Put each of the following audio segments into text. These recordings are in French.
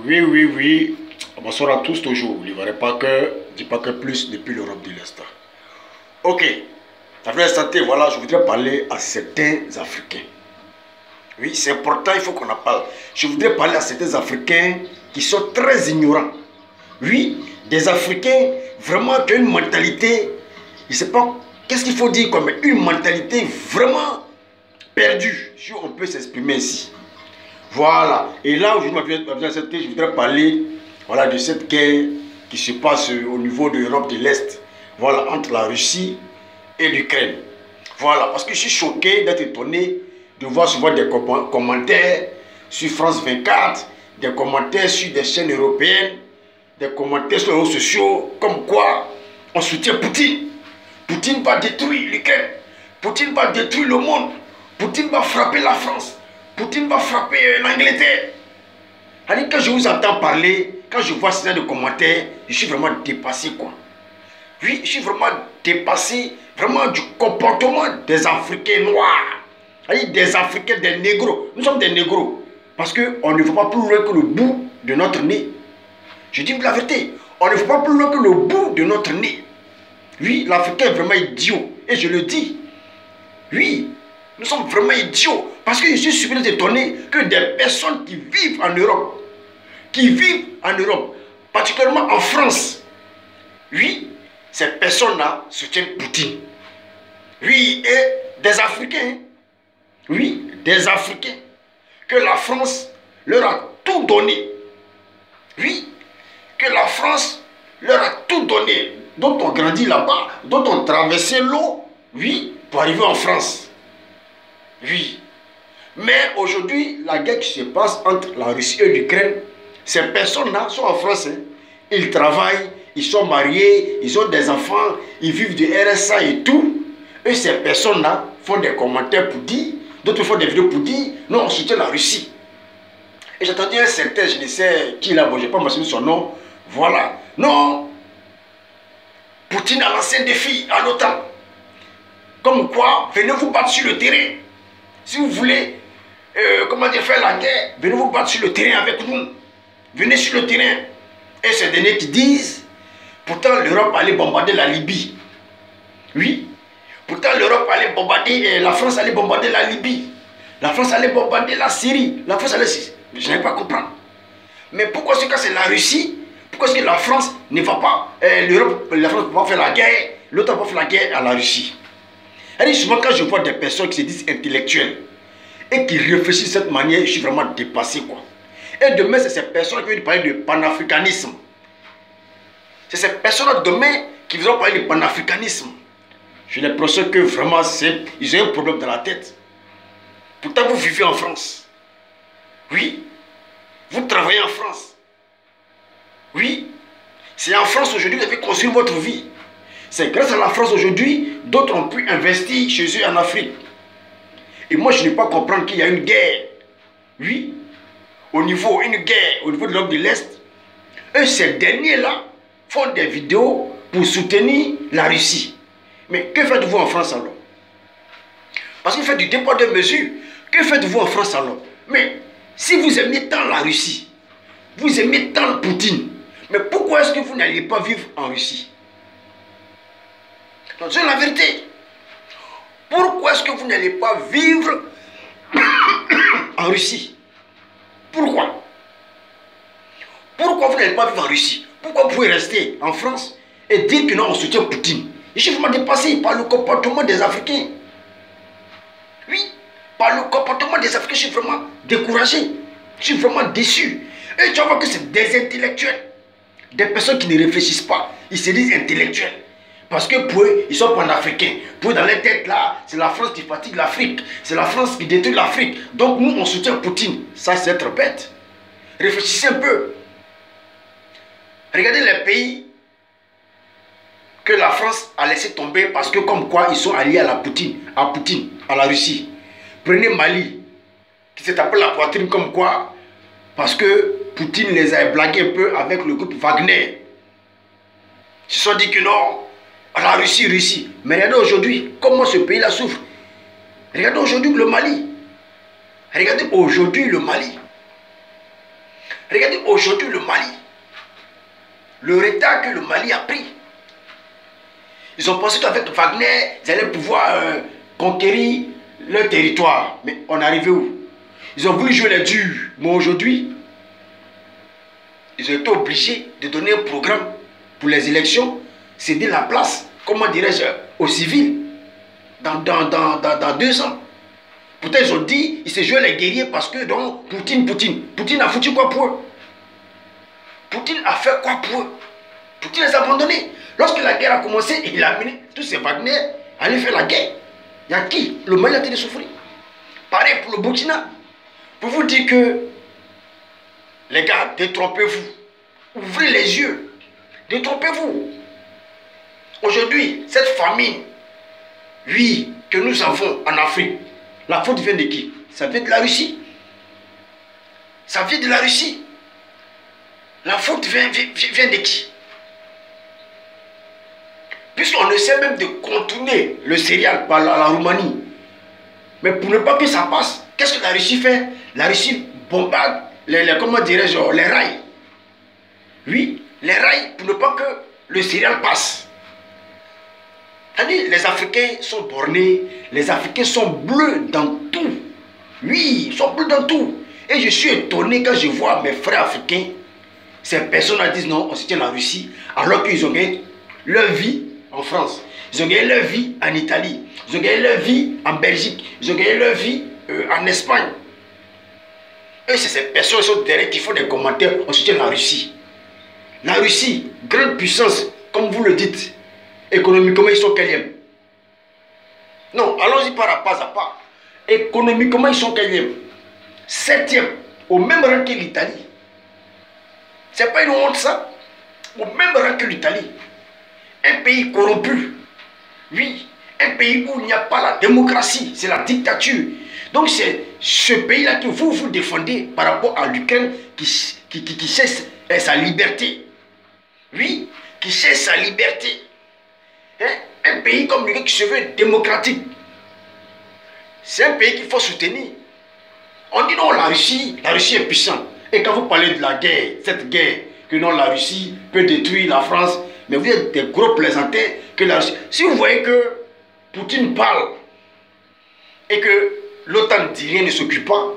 Oui, oui, oui. Bonsoir à tous toujours. Il ne verrait pas que, dis pas que plus depuis l'Europe de l'Est. Ok. Avec l'instant, voilà, je voudrais parler à certains Africains. Oui, c'est important, il faut qu'on en parle. Je voudrais parler à certains Africains qui sont très ignorants. Oui, des Africains vraiment qui ont une mentalité, je ne sais pas, qu'est-ce qu'il faut dire comme une mentalité vraiment perdue, si on peut s'exprimer ici. Voilà. Et là, aujourd'hui, je voudrais parler voilà, de cette guerre qui se passe au niveau de l'Europe de l'Est. Voilà, entre la Russie et l'Ukraine. Voilà, parce que je suis choqué d'être étonné de voir souvent des commentaires sur France 24, des commentaires sur des chaînes européennes, des commentaires sur les réseaux sociaux, comme quoi on soutient Poutine. Poutine va détruire l'Ukraine. Poutine va détruire le monde. Poutine va frapper la France. Poutine va frapper l'Angleterre. Quand je vous entends parler, quand je vois ce genre de commentaires, je suis vraiment dépassé, quoi. Oui, je suis vraiment dépassé, vraiment du comportement des Africains noirs. Des Africains, des négros. Nous sommes des négros. Parce qu'on ne va pas plus loin que le bout de notre nez. Je dis la vérité. On ne va pas plus loin que le bout de notre nez. Oui, l'Africain est vraiment idiot. Et je le dis. Oui, nous sommes vraiment idiots. Parce que je suis super étonné que des personnes qui vivent en Europe, particulièrement en France, oui, ces personnes-là soutiennent Poutine. Oui, et des Africains, oui, des Africains, que la France leur a tout donné. Oui, que la France leur a tout donné, dont on grandit là-bas, dont on traversait l'eau, oui, pour arriver en France. Oui. Mais aujourd'hui, la guerre qui se passe entre la Russie et l'Ukraine, ces personnes-là sont en France. Hein. Ils travaillent, ils sont mariés, ils ont des enfants, ils vivent du RSA et tout. Et ces personnes-là font des commentaires pour dire, d'autres font des vidéos pour dire, non, on soutient la Russie. Et j'attendais un certain, je ne sais qui là, bon, je n'ai pas mentionné son nom. Voilà. Non. Poutine a lancé un défi à l'OTAN. Comme quoi, venez vous battre sur le terrain. Si vous voulez, comment dire, faire la guerre, venez vous battre sur le terrain avec nous. Venez sur le terrain. Et ces derniers qui disent, pourtant l'Europe allait bombarder la Libye. Oui. Pourtant l'Europe allait bombarder, la France allait bombarder la Libye. La France allait bombarder la Syrie. La France allait... Je n'arrive pas à comprendre. Mais pourquoi ce cas c'est la Russie? Pourquoi est-ce que la France ne va pas, l'Europe, la France ne va pas faire la guerre, l'OTAN va faire la guerre à la Russie? Et souvent quand je vois des personnes qui se disent intellectuelles et qui réfléchissent de cette manière, je suis vraiment dépassé, quoi. Et demain, c'est ces personnes qui vont parler de panafricanisme. C'est ces personnes demain qui vont parler de panafricanisme. J'ai l'impression que vraiment, ils ont un problème dans la tête. Pourtant, vous vivez en France. Oui. Vous travaillez en France. Oui. C'est en France aujourd'hui que vous avez construit votre vie. C'est grâce à la France aujourd'hui, d'autres ont pu investir chez eux en Afrique. Et moi, je n'ai pas compris qu'il y a une guerre. Oui. Une guerre au niveau de l'Europe de l'Est. Et ces derniers-là font des vidéos pour soutenir la Russie. Mais que faites-vous en France alors? Parce que vous faites du dépôt de mesures. Que faites-vous en France alors? Mais si vous aimez tant la Russie, vous aimez tant Poutine, mais pourquoi est-ce que vous n'allez pas vivre en Russie? Donc c'est la vérité. Pourquoi est-ce que vous n'allez pas vivre en Russie? Pourquoi? Pourquoi vous n'allez pas vivre en Russie? Pourquoi vous pouvez rester en France et dire que non, on soutient Poutine? Je suis vraiment dépassé par le comportement des Africains. Oui, par le comportement des Africains, je suis vraiment découragé. Je suis vraiment déçu. Et tu vas voir que c'est des intellectuels. Des personnes qui ne réfléchissent pas. Ils se disent intellectuels. Parce que pour eux, ils sont panafricains. Pour eux, dans leur tête là, c'est la France qui fatigue l'Afrique. C'est la France qui détruit l'Afrique. Donc nous, on soutient Poutine. Ça, c'est être bête. Réfléchissez un peu. Regardez les pays que la France a laissé tomber parce que comme quoi ils sont alliés à Poutine, à la Russie. Prenez Mali, qui s'est tapé la poitrine comme quoi, parce que Poutine les a blagués un peu avec le groupe Wagner. Ils se sont dit que non, la Russie. Mais regardez aujourd'hui comment ce pays-là souffre. Regardez aujourd'hui le Mali. Regardez aujourd'hui le Mali. Regardez aujourd'hui le Mali. Le retard que le Mali a pris. Ils ont pensé qu'avec Wagner, ils allaient pouvoir conquérir leur territoire. Mais on est arrivé où? Ils ont voulu jouer les durs. Mais aujourd'hui, ils ont été obligés de donner un programme pour les élections, céder la place, comment dirais-je, aux civils, dans 2 ans. Pourtant, ils ont dit, ils se jouaient les guerriers parce que, donc, Poutine a foutu quoi pour eux? Poutine a fait quoi pour eux? Poutine les a abandonnés. Lorsque la guerre a commencé, il a amené tous ces Wagner à aller faire la guerre. Il y a qui? Le Mali a été de souffrir. Pareil pour le Burkina. Pour vous dire que, les gars, détrompez-vous. Ouvrez les yeux. Détrompez-vous. Aujourd'hui, cette famine, oui, que nous avons en Afrique, la faute vient de qui? Ça vient de la Russie. Ça vient de la Russie. La faute vient de qui? Puisqu'on essaie même de contourner le céréal par la Roumanie. Mais pour ne pas que ça passe, qu'est-ce que la Russie fait? La Russie bombarde comment dirais-je, les rails. Oui, les rails pour ne pas que le céréal passe. C'est-à-dire, les Africains sont bornés, les Africains sont bleus dans tout. Oui, ils sont bleus dans tout. Et je suis étonné quand je vois mes frères africains, ces personnes disent non, on soutient la Russie, alors qu'ils ont gagné leur vie en France. Ils ont gagné leur vie en Italie. Ils ont gagné leur vie en Belgique. Ils ont gagné leur vie en Espagne. Et c'est ces personnes qui sont derrière qui font des commentaires, on soutient la Russie. La Russie, grande puissance, comme vous le dites, économiquement, ils sont quatrième. Non, allons-y pas à pas. Économiquement, ils sont quatrième. 7e, au même rang que l'Italie. C'est pas une honte ça? Au même rang que l'Italie. Un pays corrompu. Oui, un pays où il n'y a pas la démocratie, c'est la dictature. Donc c'est ce pays-là que vous défendez par rapport à l'Ukraine qui cherche sa liberté. Oui, qui cherche sa liberté. Hein? Un pays comme l'Ukraine qui se veut démocratique. C'est un pays qu'il faut soutenir. On dit non, la Russie est puissante. Et quand vous parlez de la guerre, cette guerre, que non, la Russie peut détruire la France, mais vous êtes des gros plaisantins que la Russie. Si vous voyez que Poutine parle et que l'OTAN ne dit rien, ne s'occupe pas,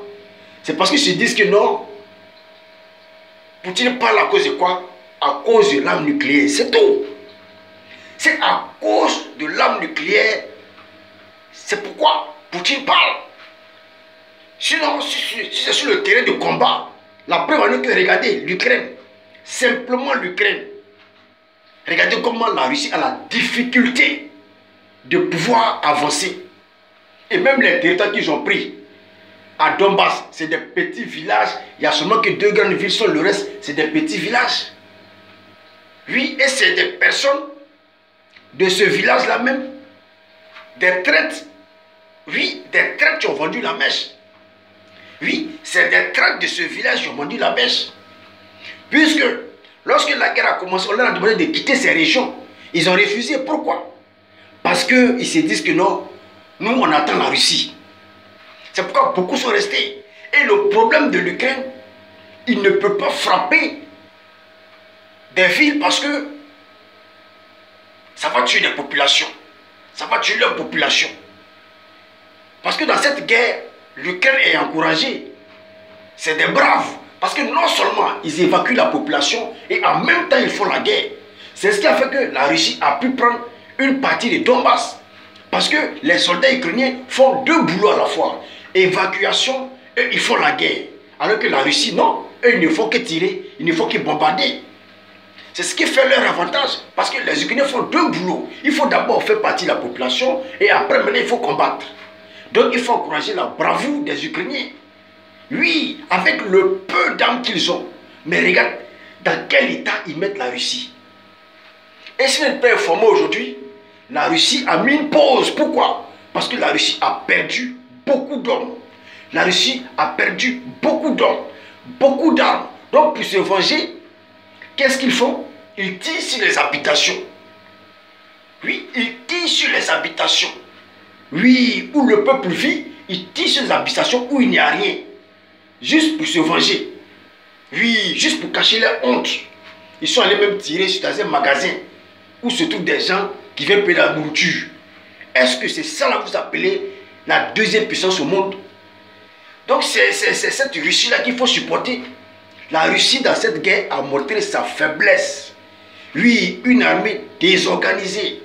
c'est parce qu'ils se disent que non, Poutine parle à cause de quoi? À cause de l'arme nucléaire, c'est tout. C'est à cause de l'arme nucléaire, c'est pourquoi Poutine parle. Sinon, si c'est sur le terrain de combat, la preuve en est que regardez l'Ukraine, simplement l'Ukraine. Regardez comment la Russie a la difficulté de pouvoir avancer. Et même les territoires qu'ils ont pris, à Donbass, c'est des petits villages. Il n'y a seulement que 2 grandes villes, sur le reste, c'est des petits villages. Oui, et c'est des personnes de ce village-là même, des traites. Oui, des traites qui ont vendu la mèche. Oui, c'est des traites de ce village qui ont vendu la mèche. Puisque, lorsque la guerre a commencé, on leur a demandé de quitter ces régions. Ils ont refusé. Pourquoi? Parce qu'ils se disent que non, nous on attend la Russie. C'est pourquoi beaucoup sont restés. Et le problème de l'Ukraine, il ne peut pas frapper des villes parce que ça va tuer des populations. Ça va tuer leur population. Parce que dans cette guerre, l'Ukraine est encouragée. C'est des braves. Parce que non seulement ils évacuent la population et en même temps ils font la guerre. C'est ce qui a fait que la Russie a pu prendre une partie de Donbass. Parce que les soldats ukrainiens font 2 boulots à la fois. Évacuation et ils font la guerre. Alors que la Russie, non. Eux, ils ne font que tirer, ils ne font que bombarder. C'est ce qui fait leur avantage. Parce que les Ukrainiens font 2 boulots. Il faut d'abord faire partie de la population et après, maintenant, il faut combattre. Donc, il faut encourager la bravoure des Ukrainiens. Oui, avec le peu d'armes qu'ils ont. Mais regarde, dans quel état ils mettent la Russie. Et si vous n'êtes pas informé aujourd'hui, la Russie a mis une pause. Pourquoi? Parce que la Russie a perdu beaucoup d'hommes. La Russie a perdu beaucoup d'hommes, beaucoup d'armes. Donc pour se venger, qu'est-ce qu'ils font? Ils tirent sur les habitations. Oui, ils tirent sur les habitations. Oui, où le peuple vit, ils tirent sur les habitations où il n'y a rien. Juste pour se venger. Oui, juste pour cacher leur honte. Ils sont allés même tirer sur un magasin où se trouvent des gens qui viennent payer la nourriture. Est-ce que c'est ça là que vous appelez la deuxième puissance au monde? Donc c'est cette Russie-là qu'il faut supporter. La Russie dans cette guerre a montré sa faiblesse. Oui, une armée désorganisée.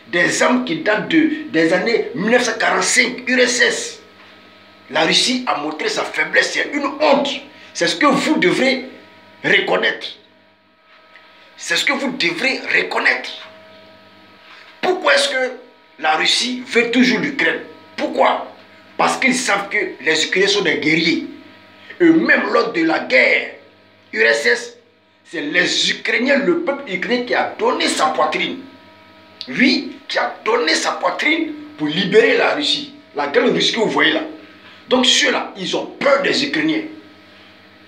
Des armes qui datent des années 1945, URSS. La Russie a montré sa faiblesse. C'est une honte. C'est ce que vous devrez reconnaître. C'est ce que vous devrez reconnaître. Pourquoi est-ce que la Russie veut toujours l'Ukraine? Pourquoi? Parce qu'ils savent que les Ukrainiens sont des guerriers. Et même lors de la guerre URSS, c'est les Ukrainiens, le peuple ukrainien qui a donné sa poitrine. Oui, qui a donné sa poitrine pour libérer la Russie. La grande Russie que vous voyez là. Donc ceux-là, ils ont peur des Ukrainiens.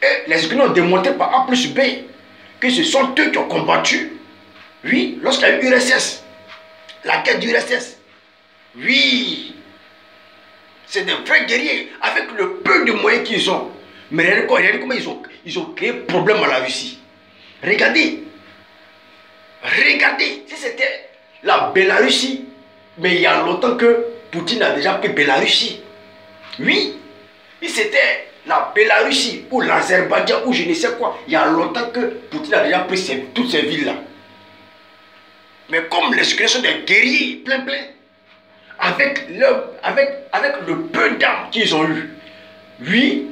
Et les Ukrainiens ont démontré par A plus B que ce sont eux qui ont combattu. Oui, lorsqu'il y a eu l'URSS, la guerre du URSS. Oui, c'est des vrais guerriers avec le peu de moyens qu'ils ont. Mais regardez comment ils ont créé problème à la Russie. Regardez. Regardez. Si c'était la Bélarussie, mais il y a longtemps que Poutine a déjà pris Bélarussie. Oui. Si c'était la Bélarussie ou l'Azerbaïdjan ou je ne sais quoi, il y a longtemps que Poutine a déjà pris toutes ces villes-là. Mais comme les Ukrainiens sont des guerriers plein, avec le peu d'armes qu'ils ont eu, oui,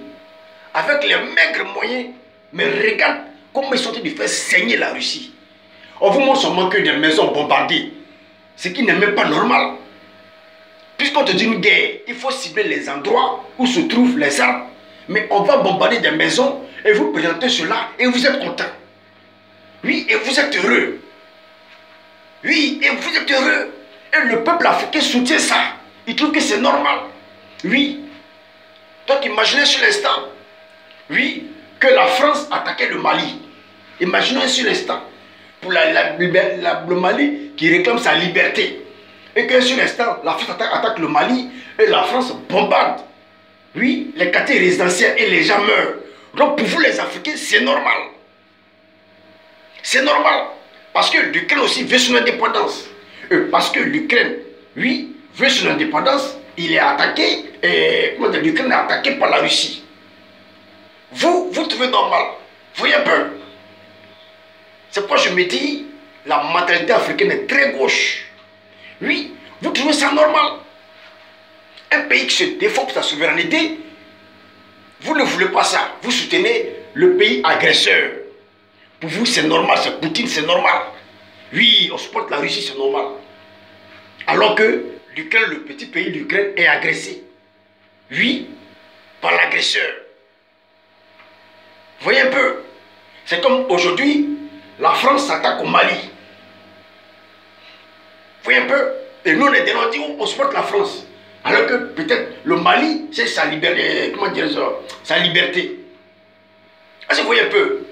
avec les maigres moyens, mais regarde comment ils sont en train de faire saigner la Russie. On vous montre seulement que des maisons bombardées, ce qui n'est même pas normal. Puisqu'on te dit une guerre, il faut cibler les endroits où se trouvent les armes. Mais on va bombarder des maisons et vous présentez cela et vous êtes content. Oui, et vous êtes heureux. Oui, et vous êtes heureux. Et le peuple africain soutient ça. Il trouve que c'est normal. Oui. Donc imaginez sur l'instant, oui, que la France attaquait le Mali. Imaginez sur l'instant, pour le Mali qui réclame sa liberté. Et que sur l'instant, la France attaque le Mali et la France bombarde. Oui, les quartiers résidentiels et les gens meurent. Donc pour vous les Africains, c'est normal. C'est normal. Parce que l'Ukraine aussi veut son indépendance. Et parce que l'Ukraine, oui, veut son indépendance, il est attaqué, l'Ukraine est attaquée par la Russie. Vous trouvez normal. Voyez un peu. C'est pourquoi je me dis, la mentalité africaine est très gauche. Oui, vous trouvez ça normal. Un pays qui se défend pour sa souveraineté, vous ne voulez pas ça. Vous soutenez le pays agresseur. Pour vous, c'est normal, c'est Poutine, c'est normal. Oui, on supporte la Russie, c'est normal. Alors que l'Ukraine, le petit pays d'Ukraine, est agressé. Oui, par l'agresseur. Voyez un peu. C'est comme aujourd'hui, la France s'attaque au Mali. Voyez un peu. Et nous, on est dénoncés, on supporte la France. Alors que peut-être le Mali, c'est sa liberté. Comment dire ça? Sa liberté. Est-ce que vous voyez un peu?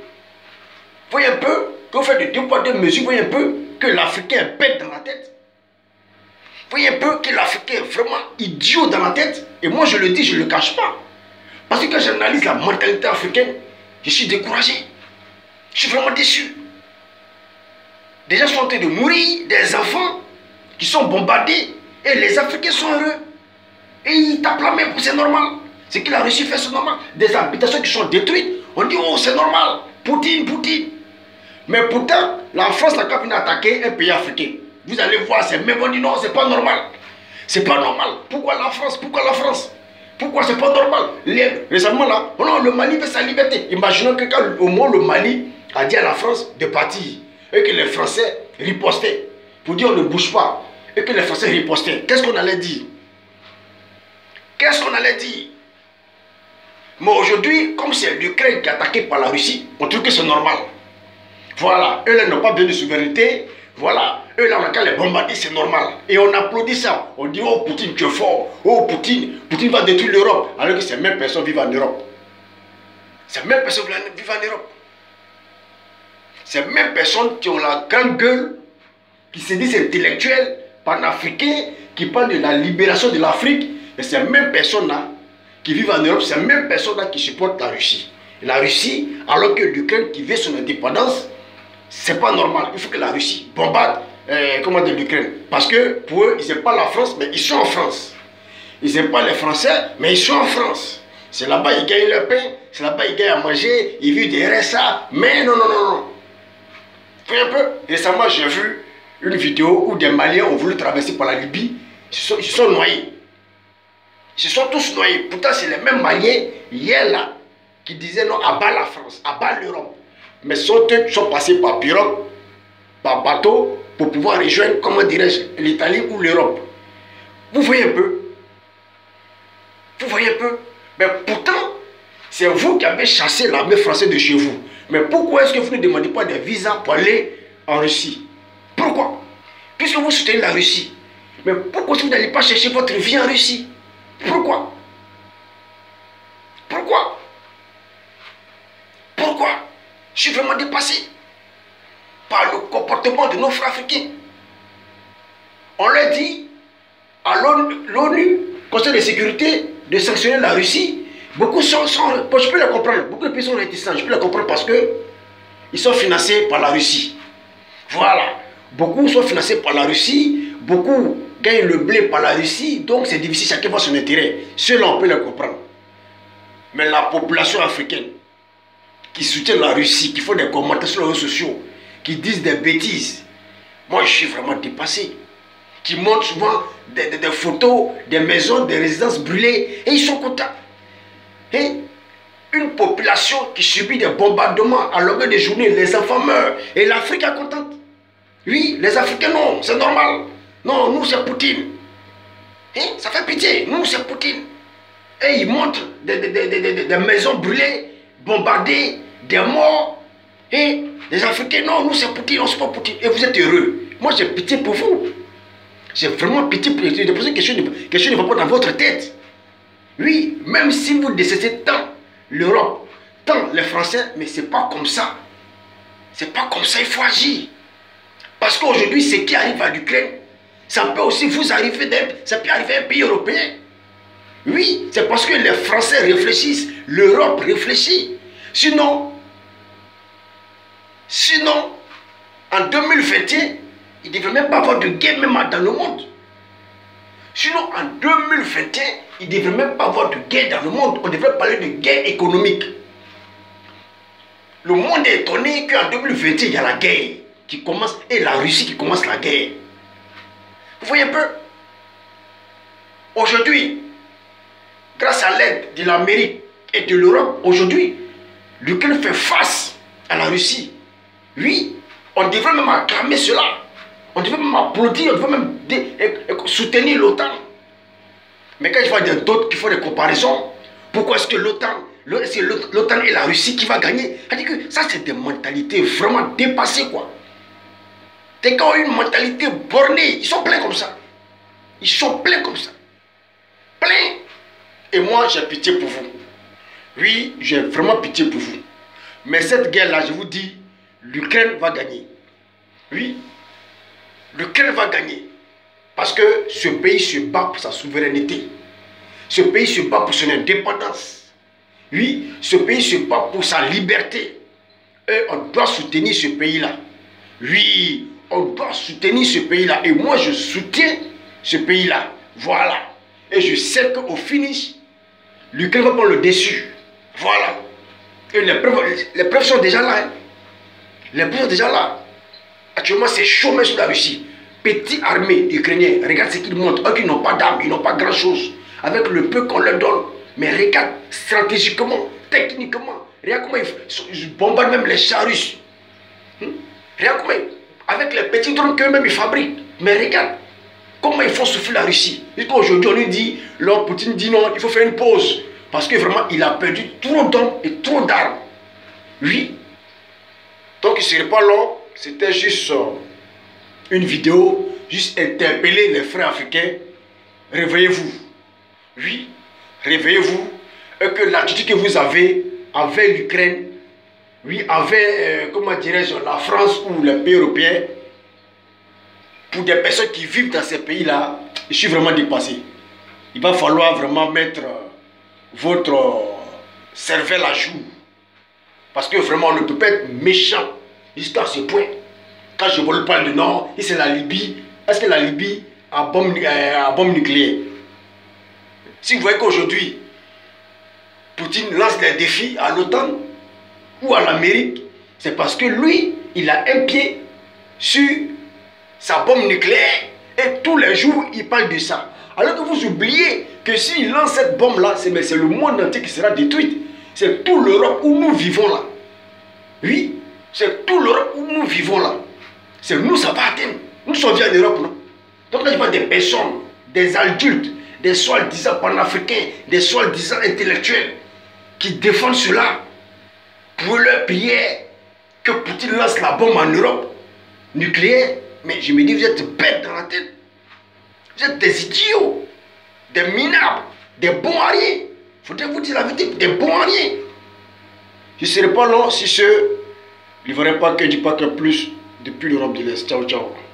Voyez un peu que vous faites de deux poids, deux mesures. Voyez un peu que l'Africain est bête dans la tête. Voyez un peu que l'Africain est vraiment idiot dans la tête. Et moi, je le dis, je ne le cache pas. Parce que quand j'analyse la mentalité africaine, je suis découragé. Je suis vraiment déçu. Des gens sont en train de mourir, des enfants qui sont bombardés. Et les Africains sont heureux. Et ils tapent la main, c'est normal. Ce qu'il a reçu fait, c'est normal. Des habitations qui sont détruites. On dit, oh, c'est normal. Poutine. Mais pourtant, la France n'a qu'à venir attaquer un pays africain. Vous allez voir, c'est même on dit non, c'est pas normal. C'est pas normal. Pourquoi la France? Pourquoi c'est pas normal? Récemment là, oh non, le Mali veut sa liberté. Imaginons que quand au moins le Mali a dit à la France de partir et que les Français ripostaient pour dire on ne bouge pas et que les Français ripostaient, qu'est-ce qu'on allait dire? Qu'est-ce qu'on allait dire? Mais aujourd'hui, comme c'est l'Ukraine qui est attaquée par la Russie, on trouve que c'est normal. Voilà, eux là n'ont pas besoin de souveraineté. Voilà, eux là on a qu'à les bombarder, c'est normal. Et on applaudit ça. On dit, oh Poutine, tu es fort. Oh Poutine va détruire l'Europe. Alors que ces mêmes personnes vivent en Europe. Ces mêmes personnes vivent en Europe. Ces mêmes personnes qui ont la grande gueule, qui se disent intellectuels, panafricains, qui parlent de la libération de l'Afrique. Et ces mêmes personnes-là qui vivent en Europe, ces mêmes personnes-là qui supportent la Russie. la Russie, alors que l'Ukraine qui veut son indépendance, c'est pas normal. Il faut que la Russie bombarde l'Ukraine. Parce que pour eux, ils n'aiment pas la France, mais ils sont en France. Ils n'aiment pas les Français, mais ils sont en France. C'est là-bas ils gagnent leur pain, c'est là-bas ils gagnent à manger, ils vivent des RSA. Mais non, non, non, non. Fais un peu. Récemment, j'ai vu une vidéo où des Maliens ont voulu traverser par la Libye. Ils se sont noyés. Ils se sont tous noyés. Pourtant, c'est les mêmes Maliens, hier là, qui disaient non, abat la France, abat l'Europe. Mais sont passés par pirogue, par bateau, pour pouvoir rejoindre, comment dirais-je, l'Italie ou l'Europe. Vous voyez un peu. Vous voyez un peu. Mais pourtant, c'est vous qui avez chassé l'armée française de chez vous. Mais pourquoi est-ce que vous ne demandez pas des visas pour aller en Russie? Pourquoi? Puisque vous soutenez la Russie. Mais pourquoi vous n'allez pas chercher votre vie en Russie? Pourquoi? Pourquoi? Pourquoi? Je suis vraiment dépassé par le comportement de nos frères africains. On leur dit à l'ONU, Conseil de sécurité, de sanctionner la Russie. Beaucoup sont bon, je peux les comprendre. Beaucoup de pays sont réticents. Je peux les comprendre parce que ils sont financés par la Russie. Voilà. Beaucoup sont financés par la Russie. Beaucoup gagnent le blé par la Russie. Donc c'est difficile. Chacun voit son intérêt. Ceux-là, on peut les comprendre. Mais la population africaine qui soutient la Russie, qui font des commentaires sur les réseaux sociaux, qui disent des bêtises, moi je suis vraiment dépassé. Qui montrent souvent des photos, des maisons, des résidences brûlées, et ils sont contents. Et une population qui subit des bombardements à longueur de journée, les enfants meurent, et l'Afrique est contente. Oui, les Africains, non, c'est normal. Non, nous c'est Poutine. Ça fait pitié, nous c'est Poutine. Et ils montrent des maisons brûlées, bombardées, des morts. Et les Africains, non, nous c'est Poutine, non, c'est pas Poutine. Et vous êtes heureux. Moi j'ai pitié pour vous. J'ai vraiment pitié pour vous. De poser question ne va pas dans votre tête. Oui, même si vous décessez tant l'Europe, tant les Français, mais c'est pas comme ça. C'est pas comme ça, il faut agir. Parce qu'aujourd'hui, ce qui arrive à l'Ukraine, ça peut aussi vous arriver, ça peut arriver à un pays européen. Oui, c'est parce que les Français réfléchissent, l'Europe réfléchit. Sinon, en 2021, il ne devrait même pas avoir de guerre même dans le monde. Sinon, en 2021, il ne devrait même pas avoir de guerre dans le monde. On devrait parler de guerre économique. Le monde est étonné qu'en 2021, il y a la guerre qui commence et la Russie qui commence la guerre. Vous voyez un peu? Aujourd'hui, grâce à l'aide de l'Amérique et de l'Europe, aujourd'hui, l'Ukraine fait face à la Russie. Oui, on devrait même acclamer cela. On devrait même applaudir, on devrait même soutenir l'OTAN. Mais quand je vois d'autres qui font des comparaisons, pourquoi est-ce que l'OTAN et la Russie qui va gagner? C'est-à-dire que ça, c'est des mentalités vraiment dépassées, quoi. Des gars ont une mentalité bornée, ils sont pleins comme ça. Ils sont pleins comme ça. Pleins. Et moi, j'ai pitié pour vous. Oui, j'ai vraiment pitié pour vous. Mais cette guerre-là, je vous dis, l'Ukraine va gagner. Oui, l'Ukraine va gagner. Parce que ce pays se bat pour sa souveraineté. Ce pays se bat pour son indépendance. Oui, ce pays se bat pour sa liberté. Et on doit soutenir ce pays-là. Oui, on doit soutenir ce pays-là. Et moi, je soutiens ce pays-là. Voilà. Et je sais qu'au finish, l'Ukraine va prendre le dessus. Voilà. Et les preuves sont déjà là. Hein. Les preuves sont déjà là. Actuellement, c'est chaud même sur la Russie. Petite armée ukrainienne, regarde ce qu'ils montrent. Eux qui n'ont pas d'armes, ils n'ont pas grand-chose. Avec le peu qu'on leur donne. Mais regarde, stratégiquement, techniquement, regarde comment ils bombardent même les chars russes. Regarde comment, avec les petits drones qu'eux-mêmes ils fabriquent. Mais regarde, comment ils font souffrir la Russie. Aujourd'hui, on lui dit, l'homme Poutine dit non, il faut faire une pause. Parce que vraiment, il a perdu trop d'hommes et trop d'armes. Oui. Donc, il ne serait pas long. C'était juste une vidéo, juste interpeller les frères africains. Réveillez-vous. Oui, réveillez-vous. Et que l'attitude que vous avez avec l'Ukraine, oui, avec, comment dirais-je, la France ou les pays européens, pour des personnes qui vivent dans ces pays-là, je suis vraiment dépassé. Il va falloir vraiment mettre votre cervelle à jour. Parce que vraiment, on ne peut pas être méchant jusqu'à ce point. Quand je vous parle du Nord, c'est la Libye. Est-ce que la Libye a bombe nucléaire? Si vous voyez qu'aujourd'hui, Poutine lance des défis à l'OTAN ou à l'Amérique, c'est parce que lui, il a un pied sur sa bombe nucléaire et tous les jours, il parle de ça. Alors que vous oubliez que s'il lance cette bombe-là, c'est le monde entier qui sera détruit. C'est tout l'Europe où nous vivons là. Oui, c'est tout l'Europe où nous vivons là. C'est nous, ça va atteindre. Nous sommes bien en Europe, non? Donc là, il y a des personnes, des adultes, des soi-disant panafricains, des soi-disant intellectuels qui défendent cela pour leur prière que Poutine lance la bombe en Europe nucléaire. Mais je me dis, vous êtes bêtes dans la tête. Vous êtes des idiots, des minables, des bons à rien. Il faudrait vous dire la vérité, des bons à rien. Je ne serai pas long si ce livrerai pas que du pas que plus depuis l'Europe de l'Est. Ciao, ciao.